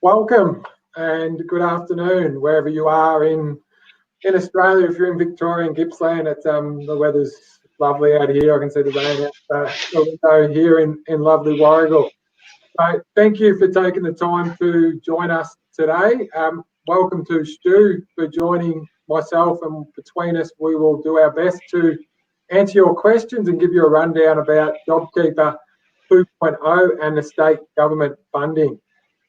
Welcome and good afternoon wherever you are in Australia. If you're in Victoria and Gippsland, it's the weather's lovely out here. I can see the rain out the window here in lovely Warragul. So thank you for taking the time to join us today. Welcome to Stu for joining myself, and between us we will do our best to answer your questions and give you a rundown about JobKeeper 2.0 and the state government funding.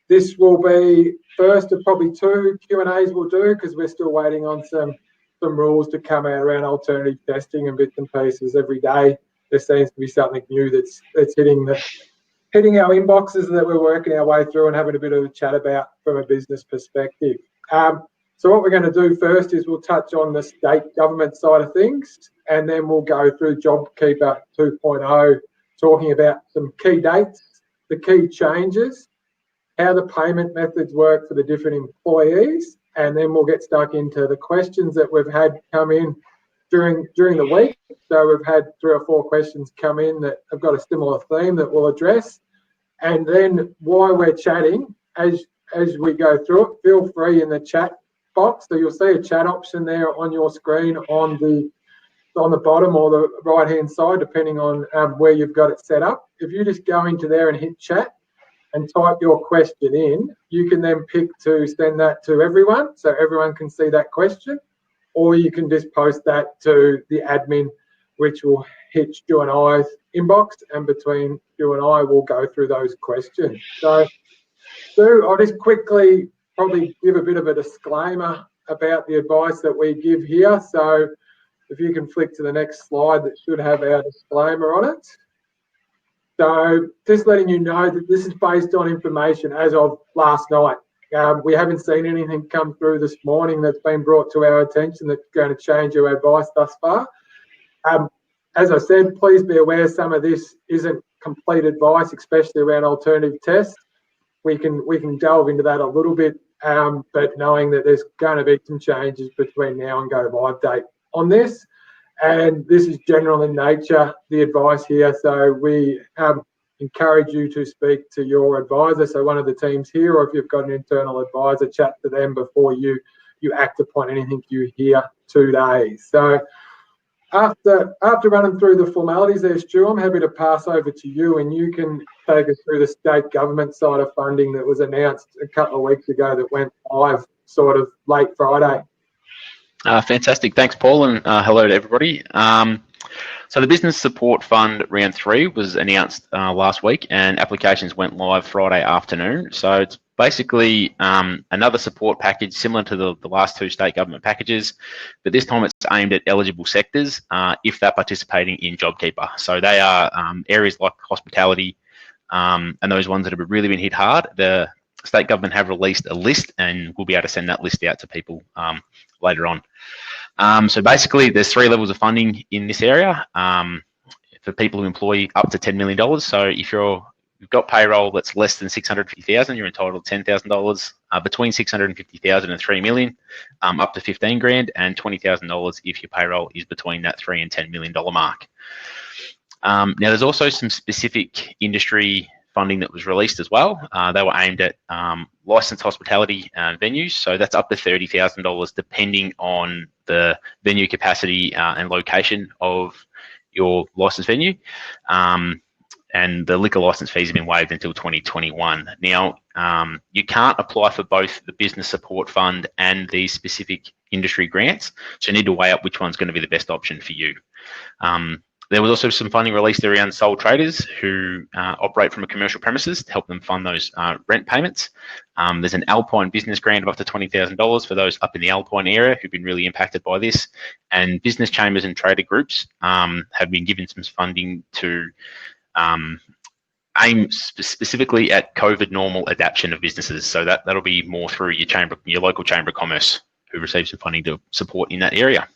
This will be first of probably two Q&As we'll do, because we're still waiting on some rules to come out around alternative testing and bits and pieces. Every day there seems to be something new that's hitting our inboxes that we're working our way through and having a bit of a chat about from a business perspective. So what we're going to do first is we'll touch on the state government side of things, and then we'll go through JobKeeper 2.0, talking about some key dates, the key changes, how the payment methods work for the different employees, and then we'll get stuck into the questions that we've had come in during the week. So we've had 3 or 4 questions come in that have got a similar theme that we'll address. And then while we're chatting, as we go through it, feel free in the chat box. So you'll see a chat option there on your screen on the bottom or the right-hand side, depending on where you've got it set up. If you just go into there and hit chat and type your question in, you can then pick to send that to everyone so everyone can see that question, or you can just post that to the admin, which will hit Stu and I's inbox, and between Stu and I we'll go through those questions. So Stu, I'll just quickly probably give a bit of a disclaimer about the advice that we give here. So if you can flick to the next slide, that should have our disclaimer on it. So just letting you know that this is based on information as of last night. We haven't seen anything come through this morning that's been brought to our attention that's going to change our advice thus far. As I said, please be aware some of this isn't complete advice, especially around alternative tests. We can delve into that a little bit, but knowing that there's going to be some changes between now and go live date on this. And this is general in nature, the advice here. So we encourage you to speak to your advisor. So one of the teams here, or if you've got an internal advisor, chat to them before you act upon anything you hear today. So after running through the formalities there, Stu, I'm happy to pass over to you, and you can take us through the state government side of funding that was announced a couple of weeks ago that went live sort of late Friday. Fantastic. Thanks, Paul, and hello to everybody. So the Business Support Fund Round 3 was announced last week, and applications went live Friday afternoon. So it's basically another support package similar to the last 2 state government packages, but this time it's aimed at eligible sectors if they're participating in JobKeeper. So they are areas like hospitality and those ones that have really been hit hard. The state government have released a list, and we'll be able to send that list out to people later on. So basically there's 3 levels of funding in this area for people who employ up to $10 million. So if you've got payroll that's less than $650,000, you're entitled to $10,000. Between $650,000 and $3 million, up to $15,000, and $20,000 if your payroll is between that $3 and $10 million mark. Now there's also some specific industry funding that was released as well. They were aimed at licensed hospitality venues, so that's up to $30,000 depending on the venue capacity and location of your licensed venue. And the liquor license fees have been waived until 2021. Now, you can't apply for both the Business Support Fund and these specific industry grants, so you need to weigh up which one's going to be the best option for you. There was also some funding released around sole traders who operate from a commercial premises to help them fund those rent payments. There's an Alpine business grant of up to $20,000 for those up in the Alpine area who've been really impacted by this. And business chambers and trader groups have been given some funding to aim specifically at COVID normal adaptation of businesses. So that'll be more through your local chamber of commerce who receives some funding to support in that area.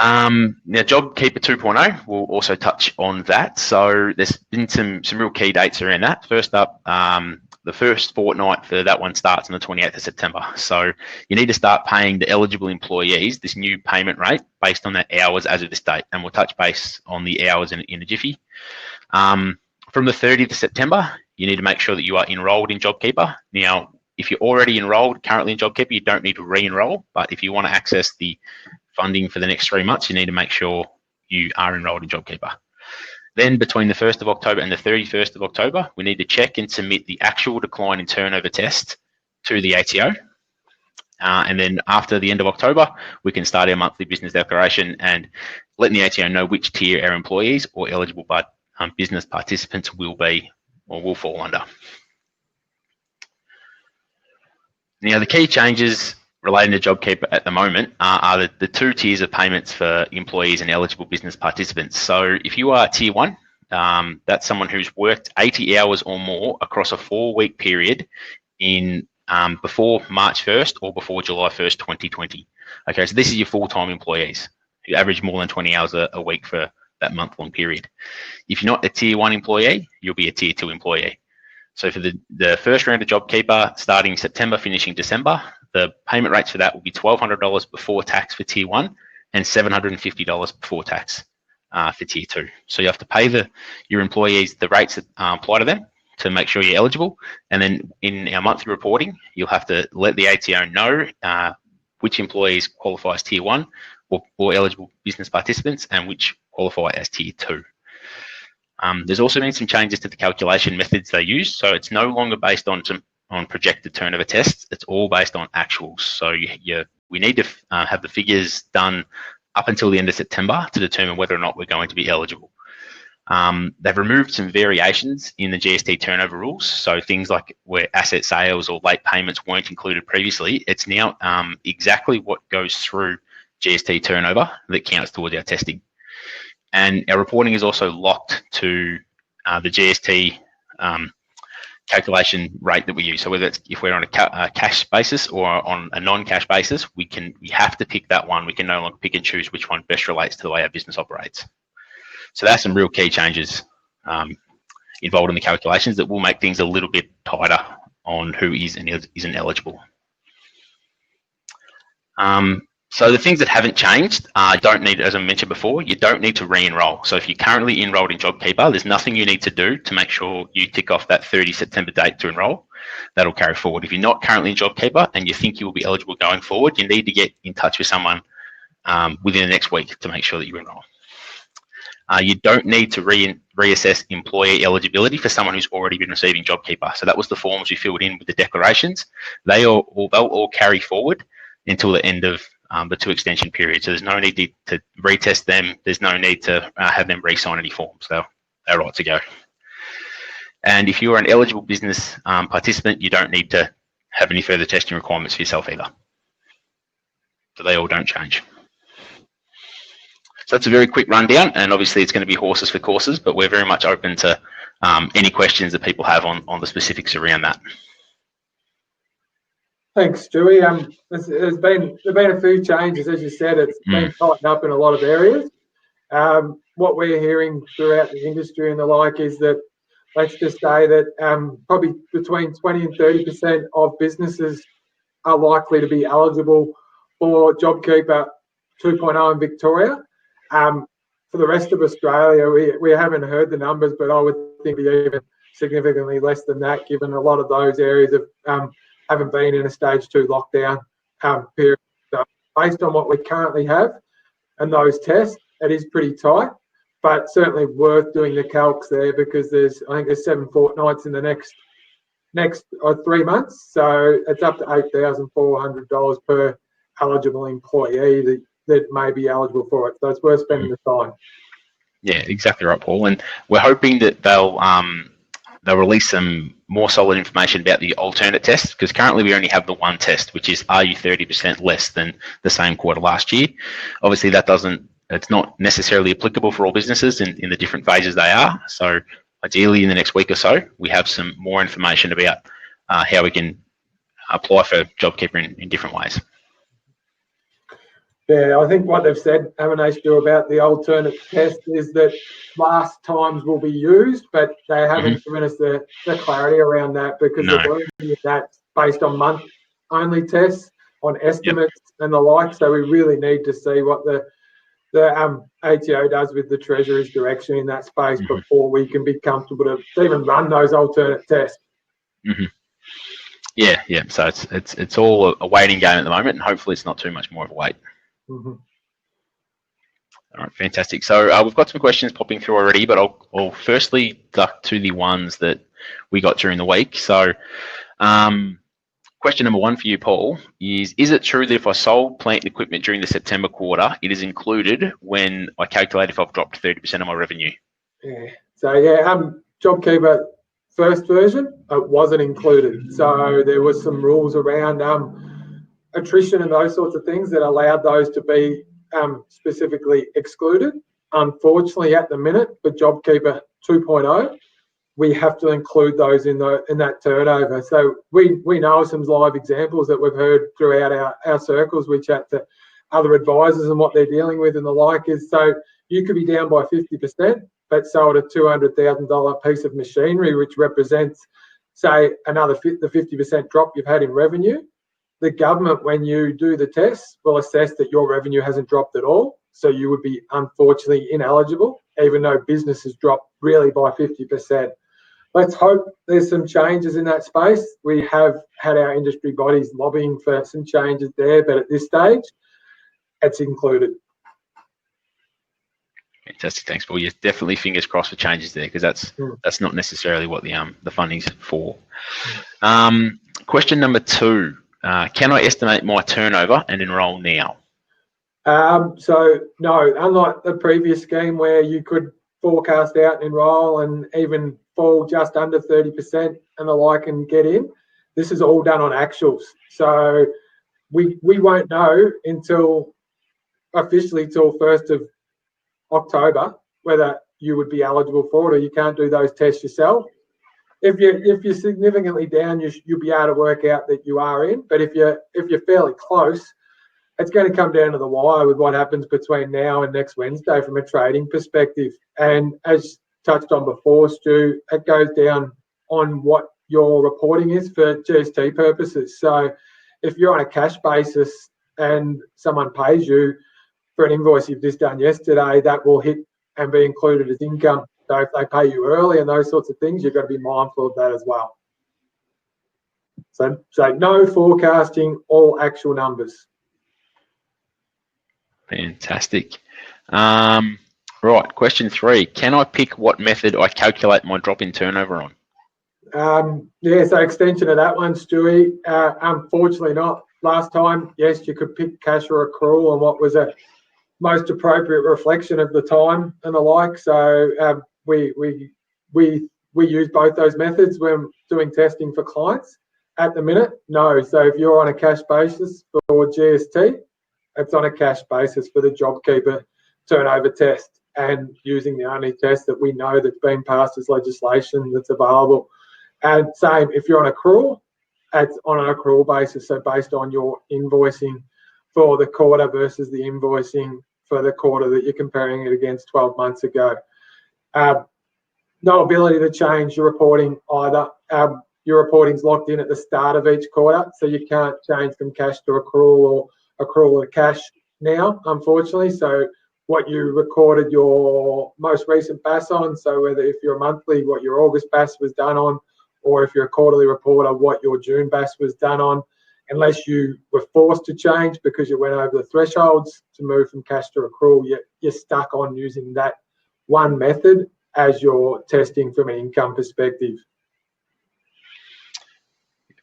Now, JobKeeper 2.0 will also touch on that. So there's been some real key dates around that. First up, the first fortnight for that one starts on the 28th of September. So you need to start paying the eligible employees this new payment rate based on their hours as of this date. And we'll touch base on the hours in a jiffy. From the 30th of September, you need to make sure that you are enrolled in JobKeeper. Now, if you're already enrolled currently in JobKeeper, you don't need to re-enroll. But if you want to access the funding for the next 3 months, you need to make sure you are enrolled in JobKeeper. Then between the 1st of October and the 31st of October, we need to check and submit the actual decline in turnover test to the ATO. And then after the end of October, we can start our monthly business declaration and letting the ATO know which tier our employees or eligible business participants will be or will fall under. Now, the key changes relating to JobKeeper at the moment are the 2 tiers of payments for employees and eligible business participants. So if you are tier 1, that's someone who's worked 80 hours or more across a 4-week period in before March 1st or before July 1st, 2020. Okay, so this is your full-time employees who average more than 20 hours a week for that month-long period. If you're not a tier 1 employee, you'll be a tier 2 employee. So for the first round of JobKeeper starting September, finishing December, the payment rates for that will be $1,200 before tax for tier 1 and $750 before tax for tier 2. So you have to pay your employees the rates that apply to them to make sure you're eligible. And then in our monthly reporting, you'll have to let the ATO know which employees qualify as tier 1 or eligible business participants and which qualify as tier 2. There's also been some changes to the calculation methods they use. So it's no longer based on projected turnover tests. It's all based on actuals. So we need to have the figures done up until the end of September to determine whether or not we're going to be eligible. They've removed some variations in the GST turnover rules. So things like where asset sales or late payments weren't included previously, it's now exactly what goes through GST turnover that counts towards our testing. And our reporting is also locked to the GST calculation rate that we use. So whether it's if we're on a cash basis or on a non-cash basis, we have to pick that one. We can no longer pick and choose which one best relates to the way our business operates. So that's some real key changes involved in the calculations that will make things a little bit tighter on who is and isn't eligible. So the things that haven't changed don't need, as I mentioned before, you don't need to re-enroll. So if you're currently enrolled in JobKeeper, there's nothing you need to do to make sure you tick off that 30 September date to enroll. That'll carry forward. If you're not currently in JobKeeper and you think you will be eligible going forward, you need to get in touch with someone within the next week to make sure that you enroll. You don't need to reassess employee eligibility for someone who's already been receiving JobKeeper. So that was the forms we filled in with the declarations. They'll all carry forward until the end of the 2 extension period. So there's no need to retest them. There's no need to have them re-sign any forms. They're right to go. And if you're an eligible business participant, you don't need to have any further testing requirements for yourself either. So they all don't change. So that's a very quick rundown, and obviously it's going to be horses for courses, but we're very much open to any questions that people have on the specifics around that. Thanks, Stewie. There's been a few changes, as you said. It's been tightened up in a lot of areas. What we're hearing throughout the industry and the like is that, let's just say that probably between 20 and 30% of businesses are likely to be eligible for JobKeeper 2.0 in Victoria. For the rest of Australia, we haven't heard the numbers, but I would think it'd be even significantly less than that, given a lot of those areas haven't been in a stage 2 lockdown period. So based on what we currently have and those tests, it is pretty tight, but certainly worth doing the calcs there, because I think there's 7 fortnights in the next 3 months. So it's up to $8,400 per eligible employee that may be eligible for it. So it's worth spending the time. Yeah, exactly right, Paul. And we're hoping that they'll release some more solid information about the alternate test, because currently we only have the one test, which is, are you 30% less than the same quarter last year? Obviously it's not necessarily applicable for all businesses in the different phases they are. So ideally in the next week or so, we have some more information about how we can apply for JobKeeper in different ways. Yeah, I think what they've said, haven't they, Stu, about the alternate test is that last times will be used, but they haven't given us the clarity around that, because that's based on month-only tests, on estimates and the like. So we really need to see what the the ATO does with the Treasury's direction in that space before we can be comfortable to even run those alternate tests. Yeah. So it's all a waiting game at the moment, and hopefully it's not too much more of a wait. All right, fantastic. So we've got some questions popping through already, but I'll firstly duck to the ones that we got during the week. So question number one for you, Paul, is it true that if I sold plant and equipment during the September quarter, it is included when I calculate if I've dropped 30% of my revenue? Yeah. So JobKeeper first version, it wasn't included. So there was some rules around attrition and those sorts of things that allowed those to be specifically excluded. Unfortunately, at the minute, for JobKeeper 2.0, we have to include those in that turnover. So we know some live examples that we've heard throughout our circles. We chat to other advisors and what they're dealing with and the like is, so you could be down by 50%, but sold a $200,000 piece of machinery, which represents, say, the 50% drop you've had in revenue. The government, when you do the tests, will assess that your revenue hasn't dropped at all. So you would be unfortunately ineligible, even though business has dropped really by 50%. Let's hope there's some changes in that space. We have had our industry bodies lobbying for some changes there, but at this stage, it's included. Fantastic, thanks, Paul. Yes, definitely fingers crossed for changes there, because that's not necessarily what the funding's for. Question number two: can I estimate my turnover and enrol now? So no, unlike the previous scheme where you could forecast out and enrol and even fall just under 30% and the like and get in, this is all done on actuals. So we won't know until officially till 1st of October whether you would be eligible for it, or you can't do those tests yourself. If you're significantly down, you'll be able to work out that you are in. But if you're fairly close, it's going to come down to the wire with what happens between now and next Wednesday from a trading perspective. And as touched on before, Stu, it goes down on what your reporting is for GST purposes. So if you're on a cash basis and someone pays you for an invoice you've just done yesterday, that will hit and be included as income. So if they pay you early and those sorts of things, you've got to be mindful of that as well. So no forecasting, all actual numbers. Fantastic. Right, question three: can I pick what method I calculate my drop in turnover on? Yeah, so extension of that one, Stewie. Unfortunately not. Last time, yes, you could pick cash or accrual on what was a most appropriate reflection of the time and the like. So we use both those methods when doing testing for clients. At the minute, no. So if you're on a cash basis for GST, it's on a cash basis for the JobKeeper turnover test, and using the only test that we know that's been passed as legislation that's available. And same, if you're on accrual, it's on an accrual basis, so based on your invoicing for the quarter versus the invoicing for the quarter that you're comparing it against 12 months ago. No ability to change your reporting either. Your reporting's locked in at the start of each quarter, so you can't change from cash to accrual or accrual to cash now, unfortunately. So what you recorded your most recent BAS on, so whether if you're a monthly, what your August BAS was done on, or if you're a quarterly reporter, what your June BAS was done on, unless you were forced to change because you went over the thresholds to move from cash to accrual, you're stuck on using that one method as your testing from an income perspective.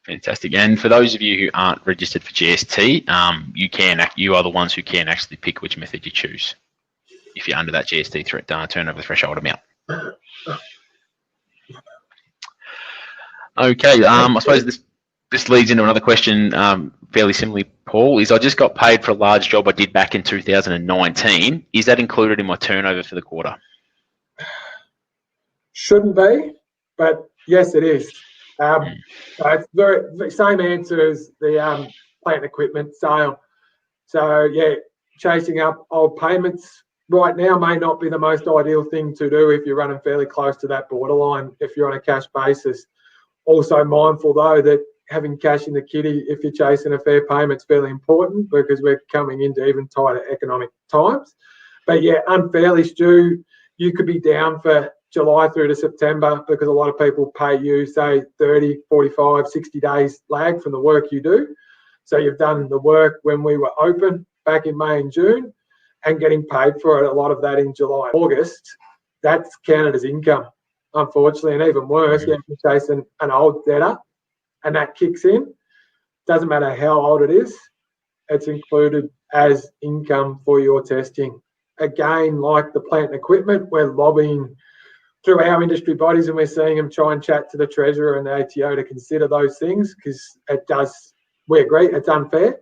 Fantastic. And for those of you who aren't registered for GST, you are the ones who can actually pick which method you choose if you're under that GST turnover threshold amount. Okay, I suppose this leads into another question fairly similarly, Paul, is I just got paid for a large job I did back in 2019. Is that included in my turnover for the quarter? Shouldn't be, but yes, it is. So it's the same answer as the plant equipment sale. So yeah, chasing up old payments right now may not be the most ideal thing to do if you're running fairly close to that borderline if you're on a cash basis. Also mindful though that having cash in the kitty if you're chasing a fair payment is fairly important, because we're coming into even tighter economic times. But yeah, unfairly, Stu, you could be down for July through to September because a lot of people pay you, say, 30, 45, 60 days lag from the work you do. So you've done the work when we were open back in May and June and getting paid for it, a lot of that in July and August. That's counted as income, unfortunately. And even worse, you're chasing an old debtor and that kicks in. Doesn't matter how old it is, it's included as income for your testing. Again, like the plant and equipment, we're lobbying through our industry bodies and we're seeing them try and chat to the Treasurer and the ATO to consider those things because we agree, it's unfair.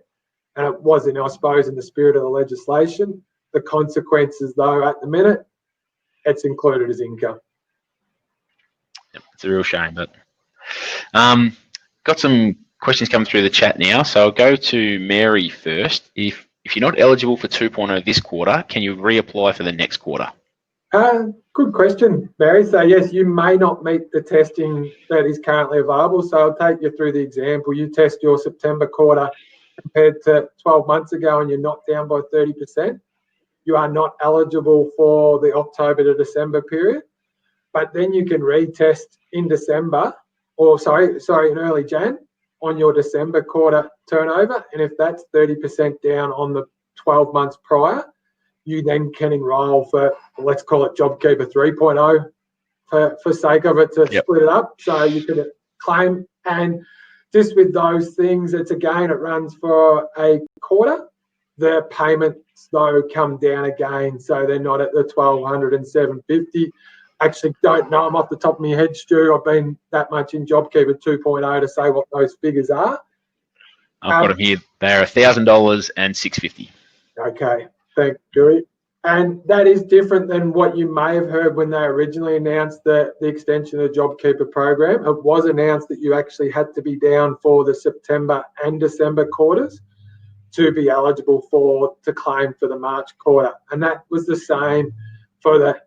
And it wasn't, I suppose, in the spirit of the legislation. The consequences, though, at the minute, it's included as income. Yep, it's a real shame, but got some questions coming through the chat now. So I'll go to Mary first. If you're not eligible for 2.0 this quarter, can you reapply for the next quarter? Good question, Barry. So yes, you may not meet the testing that is currently available. So I'll take you through the example. You test your September quarter compared to 12 months ago and you're knocked down by 30%. You are not eligible for the October to December period, but then you can retest in December, or sorry, in early Jan on your December quarter turnover. And if that's 30% down on the 12 months prior, you then can enroll for, let's call it JobKeeper 3.0 for sake of it to split it up. So you could claim, and just with those things, it runs for a quarter. The payments though come down again, so they're not at the 1,200 and 750. Actually, don't know them off the top of my head, Stu. I've been that much in JobKeeper 2.0 to say what those figures are. I've got them here. They're $1,000 and $650. Okay, thank you. And that is different than what you may have heard when they originally announced the extension of the JobKeeper program. It was announced that you actually had to be down for the September and December quarters to be eligible to claim for the March quarter. And that was the same for the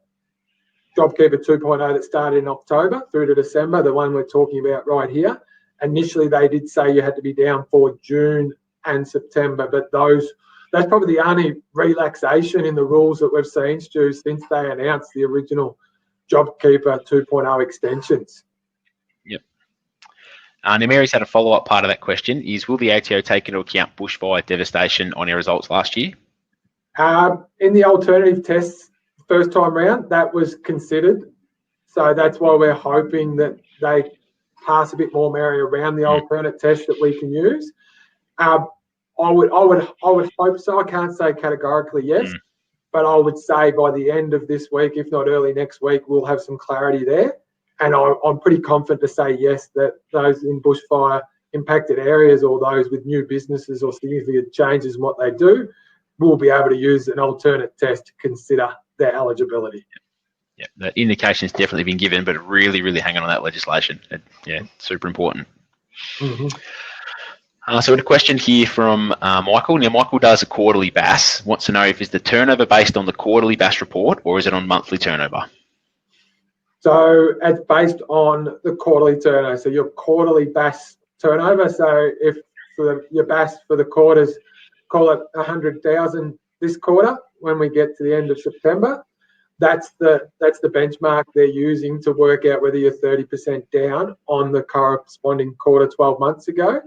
JobKeeper 2.0 that started in October through to December, the one we're talking about right here. Initially, they did say you had to be down for June and September, but that's probably the only relaxation in the rules that we've seen, Stu, since they announced the original JobKeeper 2.0 extensions. Yep. Now, Mary's had a follow-up part of that question is, will the ATO take into account bushfire devastation on our results last year? In the alternative tests, first time round, that was considered. So that's why we're hoping that they pass a bit more, Mary, around the alternate test that we can use. I would hope so. I can't say categorically yes, but I would say by the end of this week, if not early next week, we'll have some clarity there. And I'm pretty confident to say yes, that those in bushfire impacted areas or those with new businesses or significant changes in what they do will be able to use an alternate test to consider their eligibility. Yeah, the indication's definitely been given, but really, really hanging on that legislation. Super important. Mm-hmm. So we had a question here from Michael. Now, Michael does a quarterly BAS. Wants to know is the turnover based on the quarterly BAS report or is it on monthly turnover? So it's based on the quarterly turnover. So your quarterly BAS turnover. So if your BAS for the quarters, call it 100,000 this quarter when we get to the end of September, that's the benchmark they're using to work out whether you're 30% down on the corresponding quarter 12 months ago,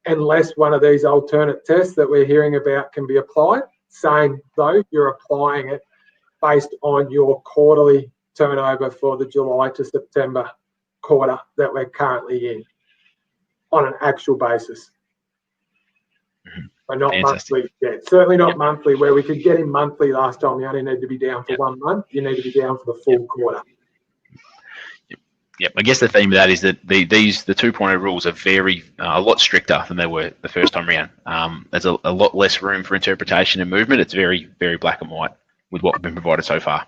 unless one of these alternate tests that we're hearing about can be applied. Same though, you're applying it based on your quarterly turnover for the July to September quarter that we're currently in on an actual basis. But not Fantastic. monthly. Yeah, certainly not monthly, where we could get in monthly last time. You only need to be down for 1 month. You need to be down for the full quarter. Yep. I guess the theme of that is that the 2.0 rules are a lot stricter than they were the first time around. There's a lot less room for interpretation and movement. It's very, very black and white with what we've been provided so far.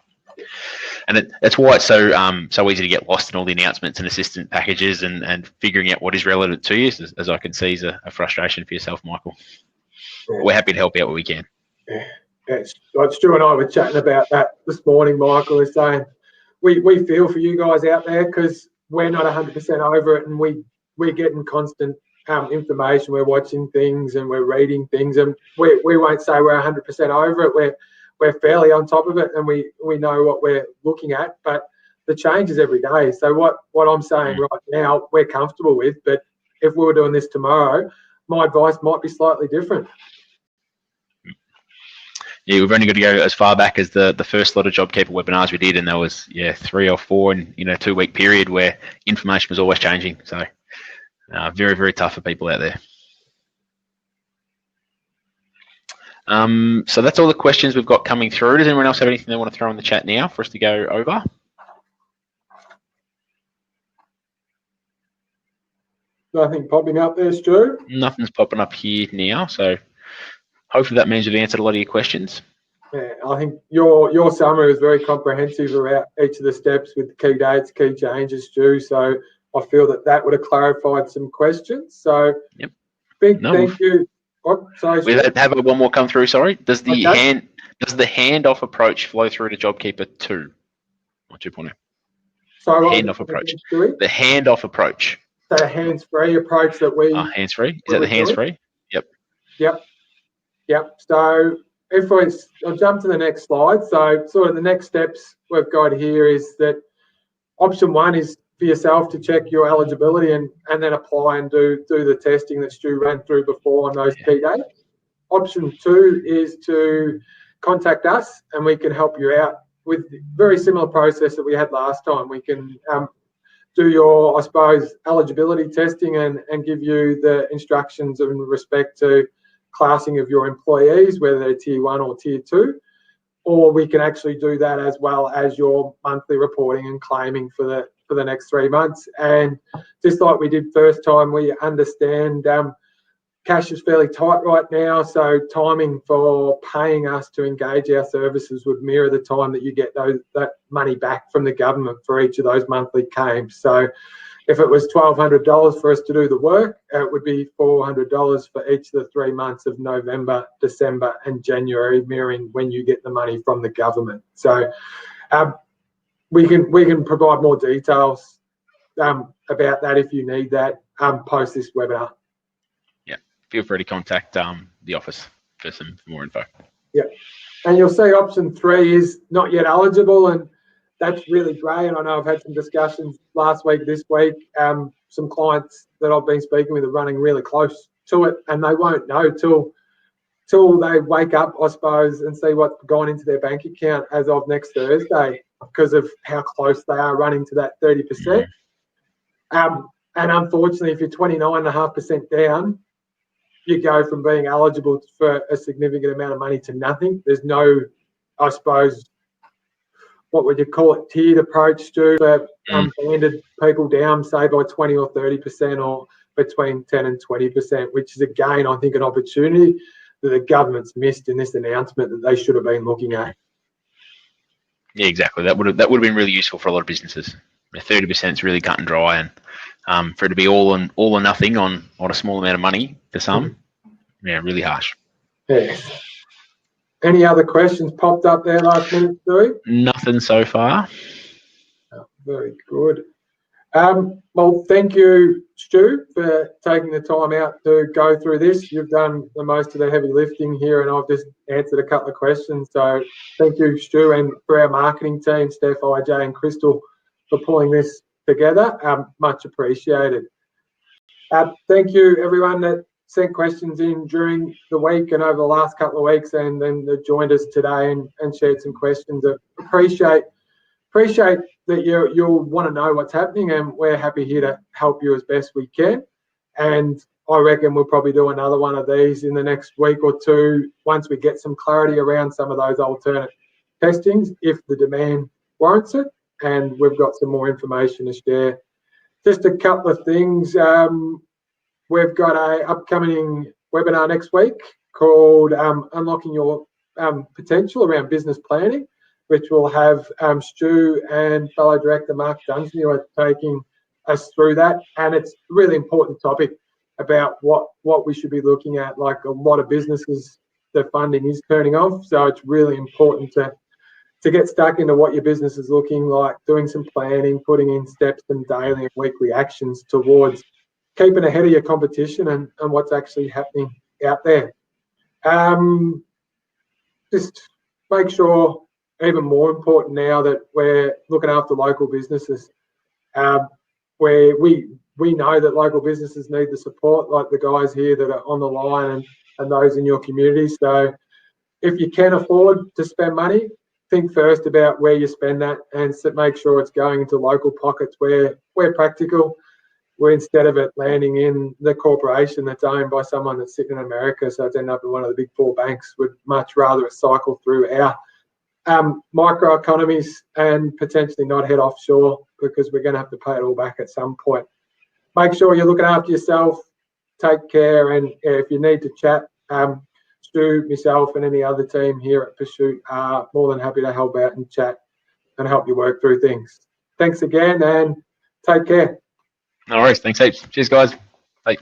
And that's why it's so easy to get lost in all the announcements and assistant packages and figuring out what is relevant to you, as I can see is a frustration for yourself, Michael. Yeah. We're happy to help out where we can. Yeah. Stu and I were chatting about that this morning. Michael is saying we feel for you guys out there because we're not 100% over it, and we're getting constant information. We're watching things and we're reading things, and we won't say we're 100% over it. we're fairly on top of it and we know what we're looking at, but the change is every day. So what I'm saying right now, we're comfortable with, but if we were doing this tomorrow, my advice might be slightly different. Yeah, we've only got to go as far back as the first lot of JobKeeper webinars we did, and there was 3 or 4 in a 2-week period where information was always changing. So very, very tough for people out there. So that's all the questions we've got coming through. Does anyone else have anything they want to throw in the chat now for us to go over? Nothing popping up there, Stu? Nothing's popping up here now, so hopefully that means we've answered a lot of your questions. Yeah, I think your summary was very comprehensive about each of the steps with key dates, key changes, Stu. So I feel that would have clarified some questions. So yep. Thank you. Oh, sorry, we have one more come through. Sorry, does the handoff approach flow through to JobKeeper 2 or 2.0? Sorry, handoff approach. The handoff approach. The hands-free approach that we. Hands-free. Is that the hands-free? Yep. So I'll jump to the next slide. So sort of the next steps we've got here is that option 1 is for yourself to check your eligibility and then apply and do the testing that Stu ran through before on those key dates. Option 2 is to contact us and we can help you out with very similar process that we had last time. We can do your, I suppose, eligibility testing and give you the instructions in respect to classing of your employees, whether they're tier 1 or tier 2, or we can actually do that as well as your monthly reporting and claiming for the next 3 months. And just like we did first time, we understand cash is fairly tight right now, so timing for paying us to engage our services would mirror the time that you get that money back from the government for each of those monthly claims. So if it was $1,200 for us to do the work, it would be $400 for each of the 3 months of November, December and January, mirroring when you get the money from the government. So we can provide more details about that if you need that post this webinar. Feel free to contact the office for some more info. Yeah, and you'll see option 3 is not yet eligible, and that's really great. And I know I've had some discussions last week, this week. Some clients that I've been speaking with are running really close to it, and they won't know till they wake up, I suppose, and see what's gone into their bank account as of next Thursday because of how close they are running to that 30%. And unfortunately, if you're 29.5% down, you go from being eligible for a significant amount of money to nothing. There's no, I suppose, what would you call it, tiered approach to banded people down, say, by 20 or 30% or between 10 and 20%, which is, again, I think an opportunity that the government's missed in this announcement that they should have been looking at. Yeah, exactly. That would have been really useful for a lot of businesses. 30% is really cut and dry, and for it to be all or nothing on a small amount of money for some, really harsh. Yes. Any other questions popped up there last minute, Stu? Nothing so far. Oh, very good. Well, thank you, Stu, for taking the time out to go through this. You've done the most of the heavy lifting here, and I've just answered a couple of questions. So thank you, Stu, and for our marketing team, Steph, IJ, and Crystal, for pulling this together. Much appreciated. Thank you, everyone that sent questions in during the week and over the last couple of weeks, and then that joined us today and shared some questions. Appreciate that you'll want to know what's happening, and we're happy here to help you as best we can. And I reckon we'll probably do another one of these in the next week or two once we get some clarity around some of those alternate testings, if the demand warrants it, and we've got some more information to share. Just a couple of things. We've got an upcoming webinar next week called Unlocking Your Potential around business planning, which will have Stu and fellow director Mark Dunsany who are taking us through that. And it's a really important topic about what we should be looking at. Like a lot of businesses, the funding is turning off. So it's really important to get stuck into what your business is looking like, doing some planning, putting in steps and daily and weekly actions towards keeping ahead of your competition and what's actually happening out there. Just make sure, even more important now that we're looking after local businesses, where we know that local businesses need the support, like the guys here that are on the line and those in your community. So if you can afford to spend money, think first about where you spend that and make sure it's going into local pockets where practical, where instead of it landing in the corporation that's owned by someone that's sitting in America, so it's ended up in one of the big four banks, would much rather it cycle through our microeconomies and potentially not head offshore, because we're going to have to pay it all back at some point. Make sure you're looking after yourself, take care, and if you need to chat, Stu, myself and any other team here at Pursuit are more than happy to help out and chat and help you work through things. Thanks again and take care. No worries. Thanks heaps. Cheers, guys. Bye.